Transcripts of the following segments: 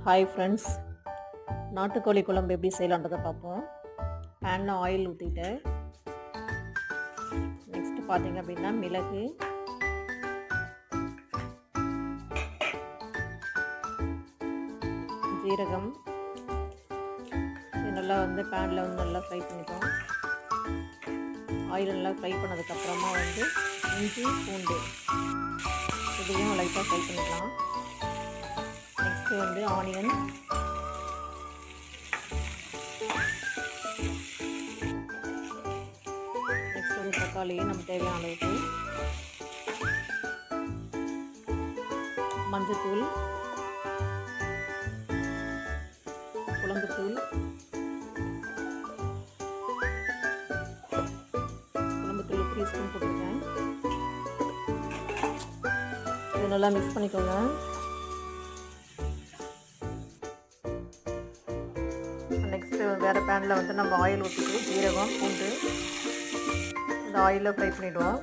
Hi friends, நாட்டுக்கோழி குழம்பு எப்படி செய்யலான்றதை பார்ப்போம். பேனில் ஆயில் ஊற்றிட்டு நெக்ஸ்ட்டு பார்த்தீங்க அப்படின்னா மிளகு, ஜீரகம் இது நல்லா பேனில் நல்லா ஃப்ரை பண்ணிப்போம். ஆயில் நல்லா ஃப்ரை பண்ணதுக்கப்புறமா இஞ்சி பூண்டு இதையும் லைட்டாக ஃப்ரை பண்ணிக்கலாம். நெக்ஸ்ட்டு ஆனியன், நெக்ஸ்ட் தக்காளி நம்ம தேவையான அளவுக்கு, மஞ்சத்தூள், குழம்புத்தூள், குழம்புத்தூள் 3 ஸ்பூன் போட்டுருக்கேன். இது நல்லா மிக்ஸ் பண்ணிக்கோங்க. நெக்ஸ்ட்டு வேறு பேனில் நம்ம ஆயில் ஊற்றிட்டு ஜீரகம் பூண்டு இந்த ஆயிலில் ஃப்ரை பண்ணிவிடுவோம்.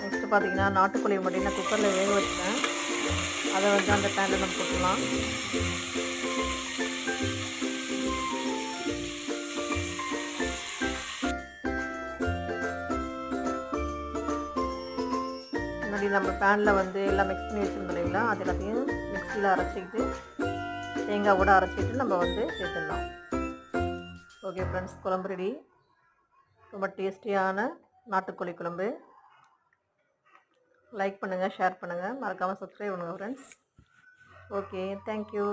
நெக்ஸ்ட்டு பார்த்திங்கன்னா நாட்டுக்கோழி மட்டும் நான் குக்கரில் வேக வச்சுட்டேன். அதை அந்த பேனில் நம்ம போட்டுக்கலாம். முன்னாடி நம்ம பேனில் எல்லாம் மிக்ஸ் பண்ணி வச்சுருந்தோம் இல்லைங்களா, அது எல்லாத்தையும் மிக்ஸியில் அரைச்சிக்கிட்டு தேங்காய் கூட அரைச்சிட்டு நம்ம சேர்த்துடலாம். ஓகே ஃப்ரெண்ட்ஸ், குழம்பு ரெடி. ரொம்ப டேஸ்டியான நாட்டுக்கோழி குழம்பு. லைக் பண்ணுங்கள், ஷேர் பண்ணுங்கள், மறக்காமல் சப்ஸ்கிரைப் பண்ணுங்கள் ஃப்ரெண்ட்ஸ். Okay, thank you.